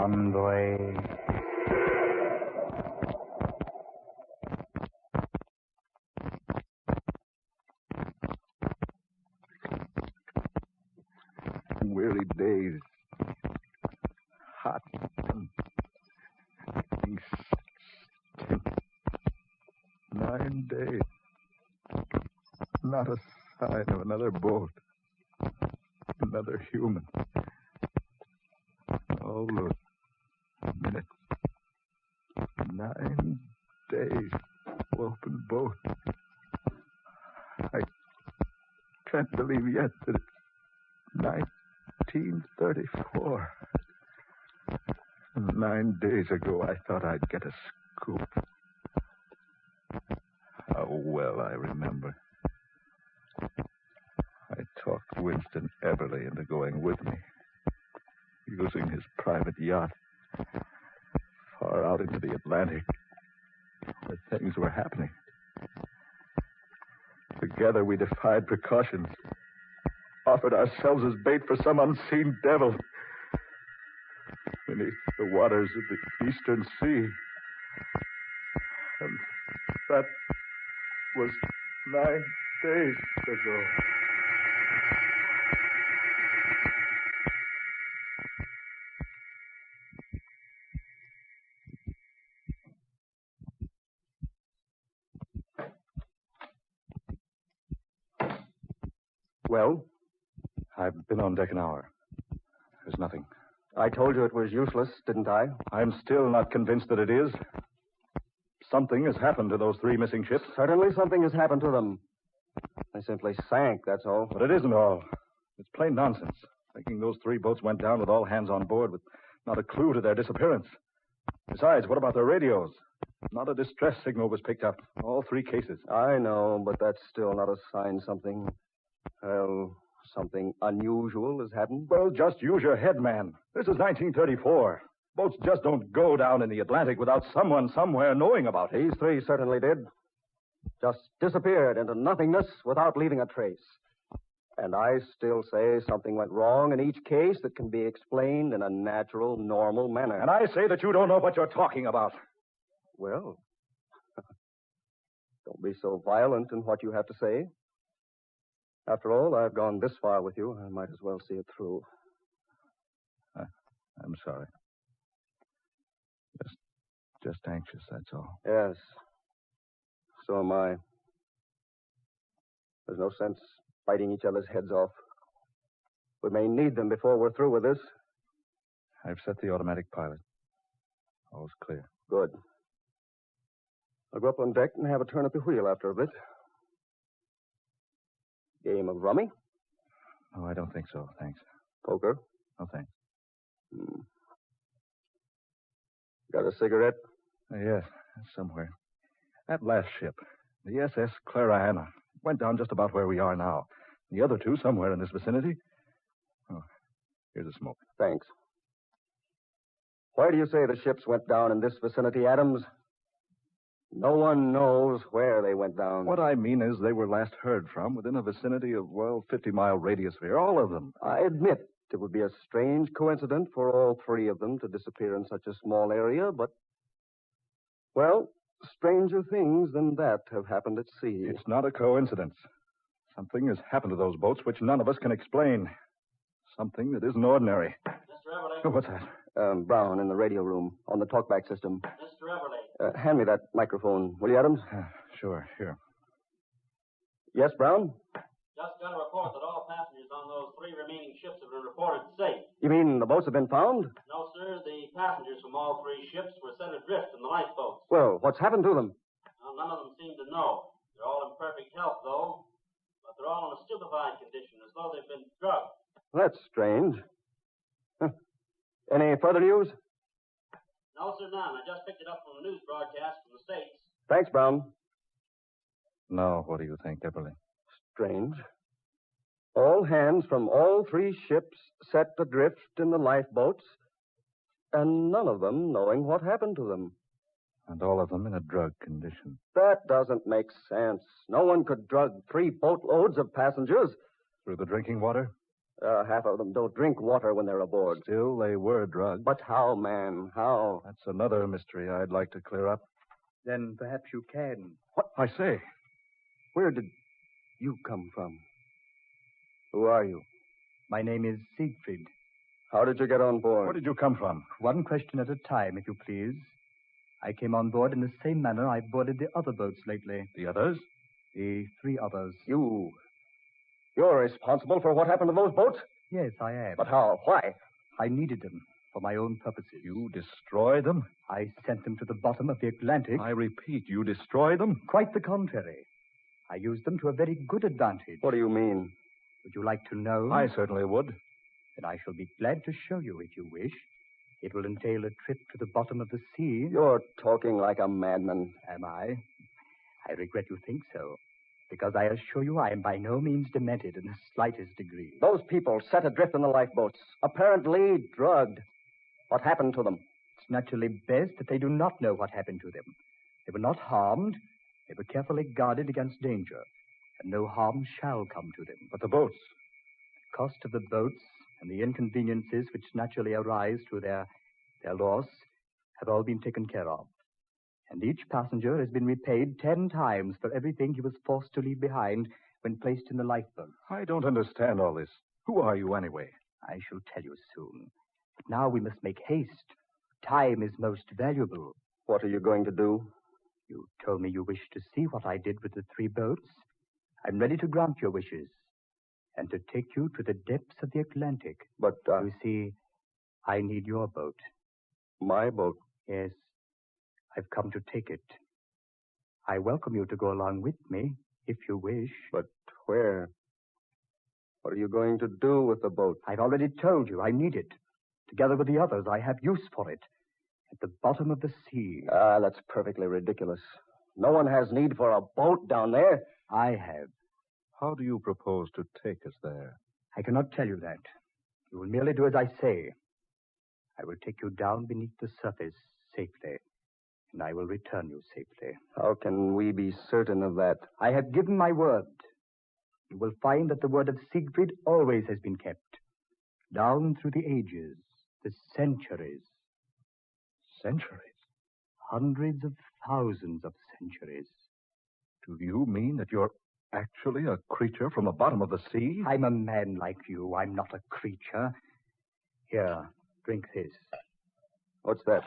Convoy. Weary days. Hot. And stink. 9 days. Not a sign of another boat. Another human. All those minutes. 9 days. Open boat. I can't believe yet that it's 1934. 9 days ago, I thought I'd get a scoop. How well I remember. I talked Winston Everly into going with me, using his private yacht far out into the Atlantic, where things were happening. Together we defied precautions, offered ourselves as bait for some unseen devil beneath the waters of the Eastern Sea. And that was 9 days ago. Well, I've been on deck an hour. There's nothing. I told you it was useless, didn't I? I'm still not convinced that it is. Something has happened to those 3 missing ships. Certainly something has happened to them. They simply sank, that's all. But it isn't all. It's plain nonsense. Thinking those 3 boats went down with all hands on board with not a clue to their disappearance. Besides, what about their radios? Not a distress signal was picked up. All 3 cases. I know, but that's still not a sign something... Well, something unusual has happened. Well, just use your head, man. This is 1934. Boats just don't go down in the Atlantic without someone somewhere knowing about it. These 3 certainly did. Just disappeared into nothingness without leaving a trace. And I still say something went wrong in each case that can be explained in a natural, normal manner. And I say that you don't know what you're talking about. Well, don't be so violent in what you have to say. After all, I've gone this far with you. I might as well see it through. I'm sorry. Just anxious, that's all. Yes. So am I. There's no sense biting each other's heads off. We may need them before we're through with this. I've set the automatic pilot. All's clear. Good. I'll go up on deck and have a turn at the wheel after a bit. Game of rummy? Oh, I don't think so, thanks. Poker? No, thanks. Got a cigarette? Yes, somewhere. That last ship, the SS Clarana, went down just about where we are now. The other 2 somewhere in this vicinity. Oh, here's a smoke. Thanks. Why do you say the ships went down in this vicinity, Adams? No one knows where they went down. What I mean is they were last heard from within a vicinity of, 50-mile radius here, all of them. I admit it would be a strange coincidence for all 3 of them to disappear in such a small area, but, well, stranger things than that have happened at sea. It's not a coincidence. Something has happened to those boats which none of us can explain. Something that isn't ordinary. Mr. Everly. Oh, what's that? Brown in the radio room on the talkback system. Mr. Everly. Hand me that microphone, will you, Adams? Sure, here. Yes, Brown? Just got a report that all passengers on those 3 remaining ships have been reported safe. You mean the boats have been found? No, sir. The passengers from all 3 ships were set adrift in the lifeboats. Well, what's happened to them? Well, none of them seem to know. They're all in perfect health, though. But they're all in a stupefied condition, as though they've been drugged. That's strange. Huh. Any further news? No, sir, none. I just picked it up from a news broadcast from the States. Thanks, Brown. Now, what do you think, Everly? Strange. All hands from all 3 ships set adrift in the lifeboats, and none of them knowing what happened to them. And all of them in a drug condition. That doesn't make sense. No one could drug 3 boatloads of passengers. Through the drinking water? Half of them don't drink water when they're aboard. Still, they were drugged. But how, man? How? That's another mystery I'd like to clear up. Then perhaps you can. What? I say. Where did you come from? Who are you? My name is Siegfried. How did you get on board? Where did you come from? One question at a time, if you please. I came on board in the same manner I boarded the other boats lately. The others? The 3 others. You're responsible for what happened to those boats? Yes, I am. But how? Why? I needed them for my own purposes. You destroyed them? I sent them to the bottom of the Atlantic. I repeat, you destroyed them? Quite the contrary. I used them to a very good advantage. What do you mean? Would you like to know? I certainly would. Then I shall be glad to show you if you wish. It will entail a trip to the bottom of the sea. You're talking like a madman. Am I? I regret you think so, because I assure you I am by no means demented in the slightest degree. Those people set adrift in the lifeboats, apparently drugged. What happened to them? It's naturally best that they do not know what happened to them. They were not harmed. They were carefully guarded against danger, and no harm shall come to them. But the boats? The cost of the boats and the inconveniences which naturally arise through their loss have all been taken care of. And each passenger has been repaid 10 times for everything he was forced to leave behind when placed in the lifeboat. I don't understand all this. Who are you anyway? I shall tell you soon. But now we must make haste. Time is most valuable. What are you going to do? You told me you wished to see what I did with the 3 boats. I'm ready to grant your wishes and to take you to the depths of the Atlantic. But, You see, I need your boat. My boat? Yes, I've come to take it. I welcome you to go along with me, if you wish. But where? What are you going to do with the boat? I've already told you I need it. Together with the others, I have use for it. At the bottom of the sea. That's perfectly ridiculous. No one has need for a boat down there. I have. How do you propose to take us there? I cannot tell you that. You will merely do as I say. I will take you down beneath the surface safely, and I will return you safely. How can we be certain of that? I have given my word. You will find that the word of Siegfried always has been kept. Down through the ages, the centuries. Centuries? Hundreds of thousands of centuries. Do you mean that you're actually a creature from the bottom of the sea? I'm a man like you. I'm not a creature. Here, drink this. What's that?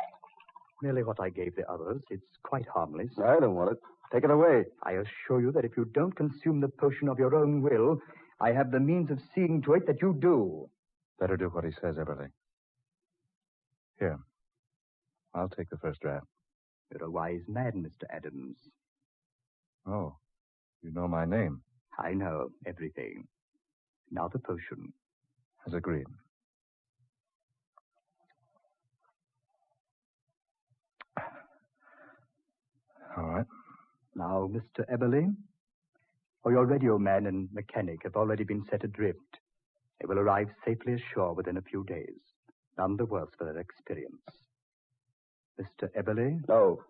Merely what I gave the others. It's quite harmless. I don't want it. Take it away. I assure you that if you don't consume the potion of your own will, I have the means of seeing to it that you do. Better do what he says, Everly. Here. I'll take the first draft. You're a wise man, Mr. Adams. Oh, you know my name. I know everything. Now the potion. As agreed. All right. Now, Mr. Eberly, for your radio man and mechanic have already been set adrift. They will arrive safely ashore within a few days. None the worse for their experience. Mr. Eberly? No.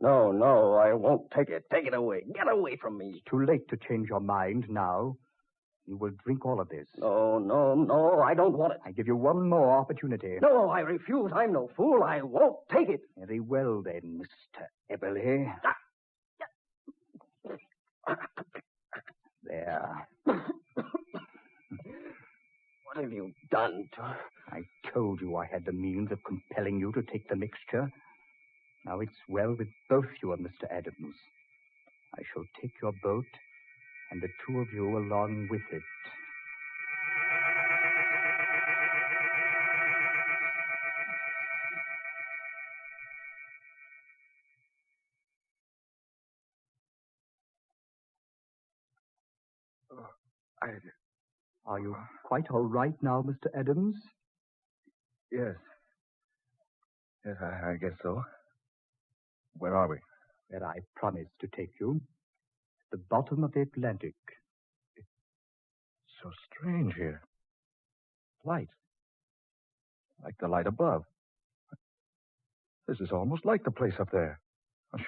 No, I won't take it. Take it away. Get away from me. It's too late to change your mind now. You will drink all of this. No, I don't want it. I give you one more opportunity. No, I refuse. I'm no fool. I won't take it. Very well, then, Mr. Eberly. There. What have you done to her? I told you I had the means of compelling you to take the mixture. Now it's well with both you and Mr. Adams. I shall take your boat and the 2 of you along with it. Are you quite all right now, Mr. Adams? Yes. Yes, I guess so. Where are we? Where I promised to take you. At the bottom of the Atlantic. It's so strange here. Light. Like the light above. This is almost like the place up there.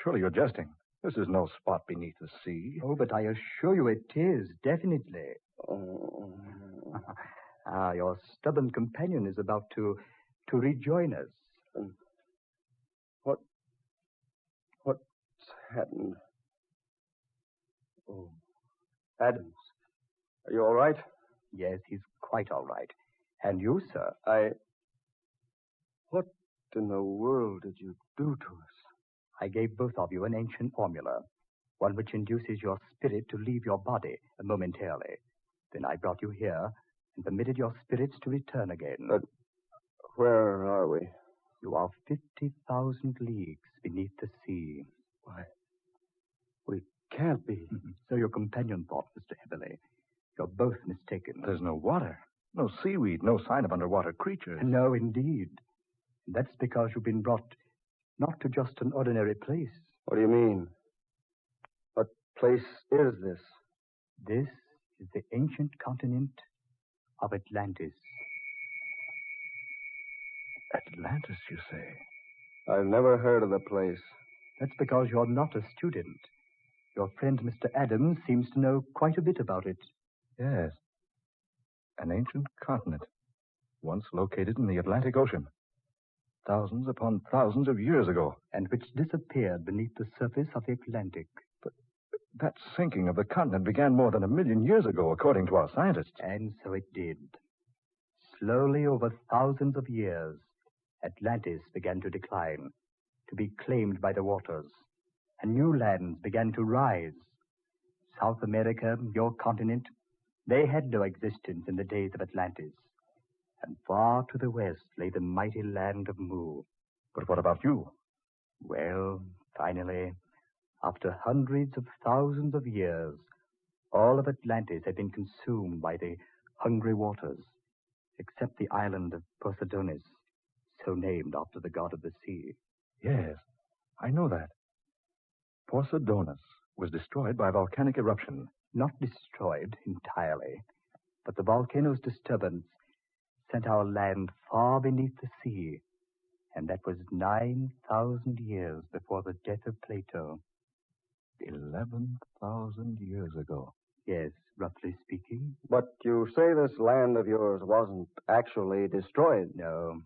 Surely you're jesting. This is no spot beneath the sea. Oh, but I assure you it is, definitely. Your stubborn companion is about to rejoin us. And what's happened? Oh, Adams, are you all right? Yes, he's quite all right. And you, sir? What in the world did you do to us? I gave both of you an ancient formula, one which induces your spirit to leave your body momentarily. Then I brought you here and permitted your spirits to return again. But where are we? You are 50,000 leagues beneath the sea. Why, we can't be. So your companion thought, Mr. Heberley. You're both mistaken. There's no water, no seaweed, no sign of underwater creatures. No, indeed. That's because you've been brought not to just an ordinary place. What do you mean? What place is this? This is the ancient continent of Atlantis. Atlantis, you say? I've never heard of the place. That's because you're not a student. Your friend, Mr. Adams, seems to know quite a bit about it. Yes. An ancient continent, once located in the Atlantic Ocean. Thousands upon thousands of years ago. And which disappeared beneath the surface of the Atlantic. But that sinking of the continent began more than 1 million years ago, according to our scientists. And so it did. Slowly, over thousands of years, Atlantis began to decline, to be claimed by the waters, and new lands began to rise. South America, your continent, they had no existence in the days of Atlantis. And far to the west lay the mighty land of Mu. But what about you? Well, finally, after hundreds of thousands of years, all of Atlantis had been consumed by the hungry waters, except the island of Poseidonis, so named after the god of the sea. Yes, I know that. Poseidonis was destroyed by volcanic eruption. Not destroyed entirely, but the volcano's disturbance sent our land far beneath the sea, and that was 9,000 years before the death of Plato. 11,000 years ago. Yes, roughly speaking. But you say this land of yours wasn't actually destroyed. No.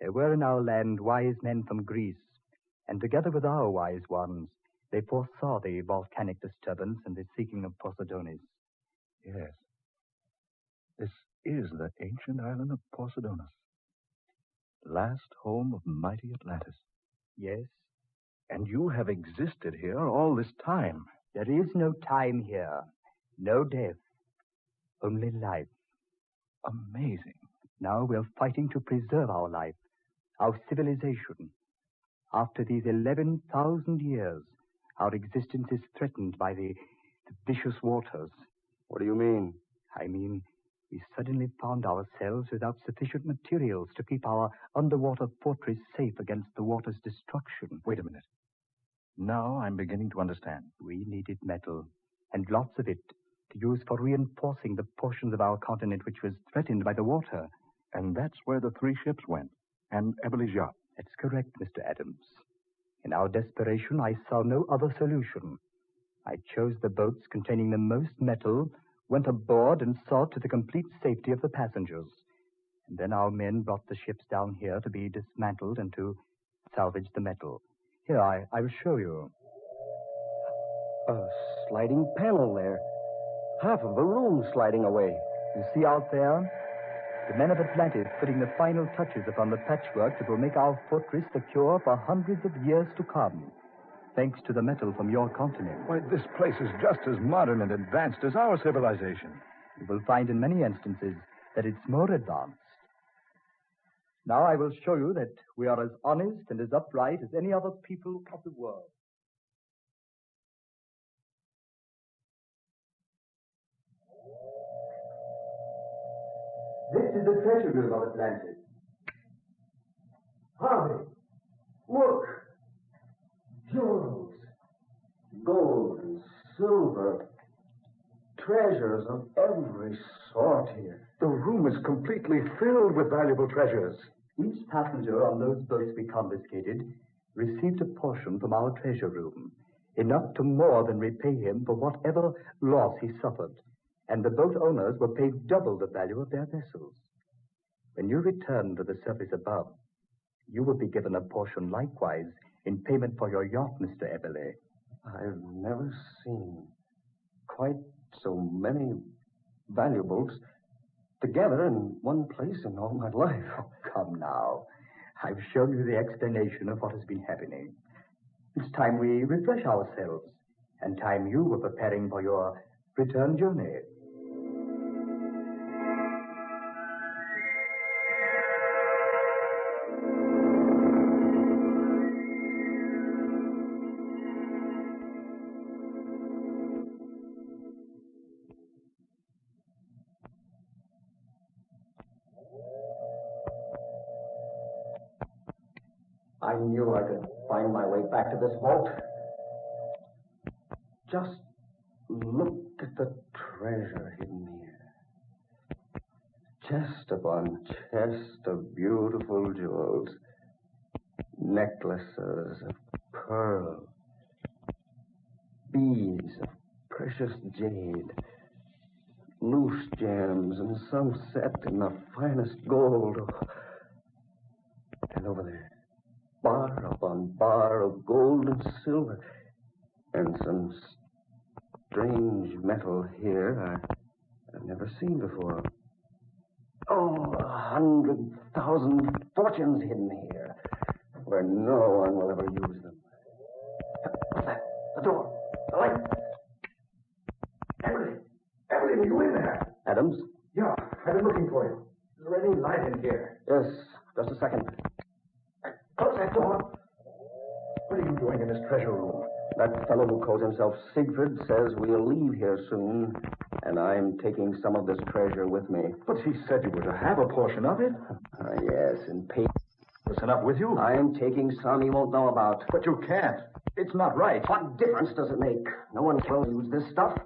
There were in our land wise men from Greece, and together with our wise ones, they foresaw the volcanic disturbance and the sinking of Poseidonis. Yes. This is the ancient island of Poseidonis, last home of mighty Atlantis. Yes. And you have existed here all this time. There is no time here, no death, only life. Amazing. Now we're fighting to preserve our life, our civilization. After these 11,000 years, our existence is threatened by the vicious waters. What do you mean? I mean, we suddenly found ourselves without sufficient materials to keep our underwater fortress safe against the water's destruction. Wait a minute. Now I'm beginning to understand. We needed metal, and lots of it, to use for reinforcing the portions of our continent which was threatened by the water. And that's where the 3 ships went, and Eberly's yacht. That's correct, Mr. Adams. In our desperation, I saw no other solution. I chose the boats containing the most metal, went aboard, and saw to the complete safety of the passengers. And then our men brought the ships down here to be dismantled and to salvage the metal. Here, I will show you. A sliding panel there. Half of the room sliding away. You see out there? The men of Atlantis putting the final touches upon the patchwork that will make our fortress secure for hundreds of years to come, thanks to the metal from your continent. Why, this place is just as modern and advanced as our civilization. You will find in many instances that it's more advanced. Now I will show you that we are as honest and as upright as any other people of the world. This is the treasure room of Atlantis. Harvey, look. Jewels, gold and silver, treasures of every sort here. The room is completely filled with valuable treasures. Each passenger on those boats we confiscated received a portion from our treasure room, enough to more than repay him for whatever loss he suffered. and the boat owners were paid double the value of their vessels. When you return to the surface above, you will be given a portion likewise in payment for your yacht, Mr. Eberle. I've never seen quite so many valuables together in one place in all my life. Oh, come now. I've shown you the explanation of what has been happening. It's time we refresh ourselves, and time you were preparing for your return journey. I knew I could find my way back to this vault. Just look at the treasure hidden here. Chest upon chest of beautiful jewels. Necklaces of pearl. Beads of precious jade. Loose gems and some set in the finest gold. And over there, bar upon bar of gold and silver. And some strange metal here I've never seen before. Oh, 100,000 fortunes hidden here, where no one will ever use them. What's that? The door. The light. Emily, are you in there? Adams? Yeah, I've been looking for you. Is there any light in here? Yes, just a second. Close that door. What are you doing in this treasure room? That fellow who calls himself Siegfried says we'll leave here soon, and I'm taking some of this treasure with me. But he said you were to have a portion of it. Yes, in pay. There's enough with you. I'm taking some he won't know about. But you can't. It's not right. What difference does it make? No one will use this stuff.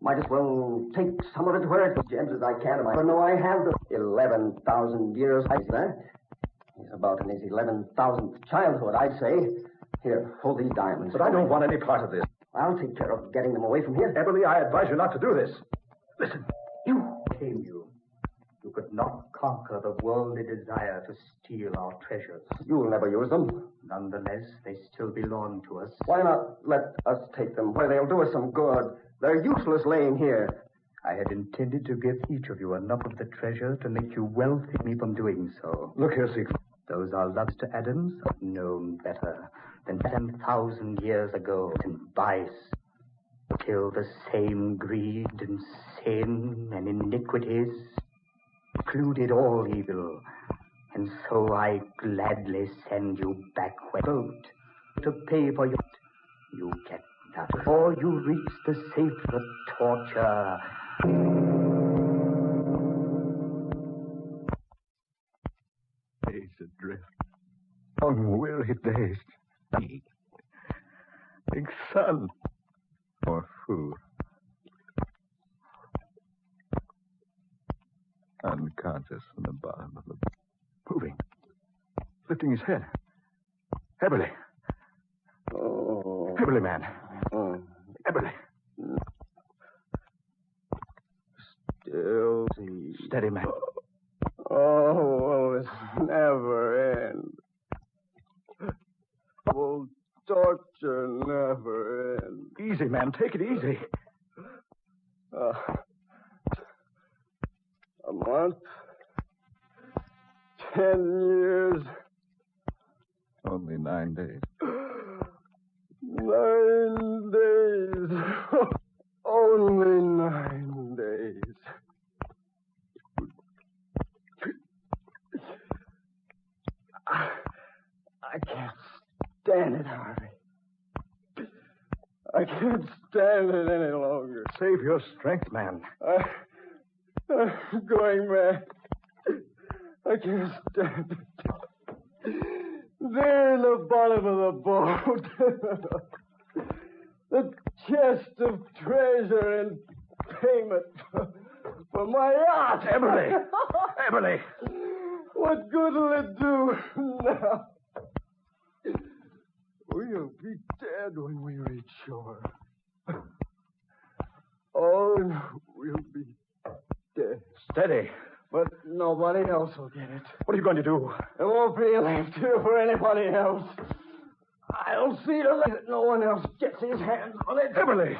Might as well take some of it where it's as gems as I can. I know I have the 11,000 years. He's about in his 11,000th childhood, I'd say. Here, hold these diamonds. But I don't want any part of this. I'll take care of getting them away from here. Eberle, I advise you not to do this. Listen. You came you. You could not conquer the worldly desire to steal our treasures. You'll never use them. Nonetheless, they still belong to us. Why not let us take them where they'll do us some good? They're useless laying here. I had intended to give each of you enough of the treasure to make you well fit me from doing so. Look here, Siegfried. Those are loves to Adams, known better than 10,000 years ago in vice. Till the same greed and sin and iniquities included all evil. And so I gladly send you back where boat to pay for your... You get that before you reach the safe of torture. Days adrift. Unweary days. Big sun. Or food. Unconscious from the bottom of the... Moving. Lifting his head. Eberle. Oh. Eberle, man. Eberle. Still Steady, man. Oh, will this never end? Will torture never end? Easy, man. Take it easy. A month? 10 years? Only 9 days. 9 days. Only 9 days. I can't stand it, Harvey. I can't stand it any longer. Save your strength, man. I'm going mad. I can't stand it. There in the bottom of the boat. The chest of treasure in payment for my yacht. Eberle! Eberle! What good will it do now? We'll be dead when we reach shore. All we'll be Steady. But nobody else will get it. What are you going to do? There won't be left here for anybody else. I'll see to it that no one else gets his hands on it. Everly!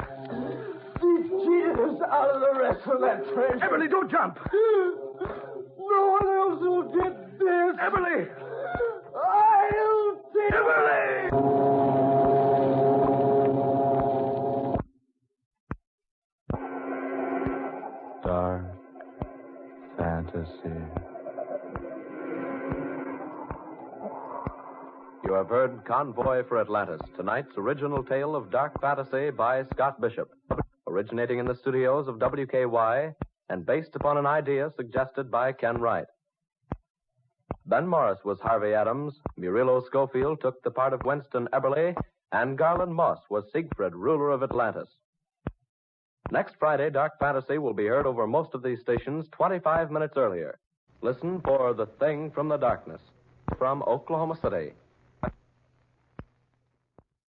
He cheated us out of the rest of that treasure. Everly, don't jump! No one else will get this. Everly! I'll take Everly! Dark fantasy. You have heard Convoy for Atlantis, tonight's original tale of dark fantasy by Scott Bishop, originating in the studios of WKY and based upon an idea suggested by Ken Wright. Ben Morris was Harvey Adams, Murilo Schofield took the part of Winston Eberly, and Garland Moss was Siegfried, ruler of Atlantis. Next Friday, Dark Fantasy will be heard over most of these stations 25 minutes earlier. Listen for The Thing from the Darkness from Oklahoma City.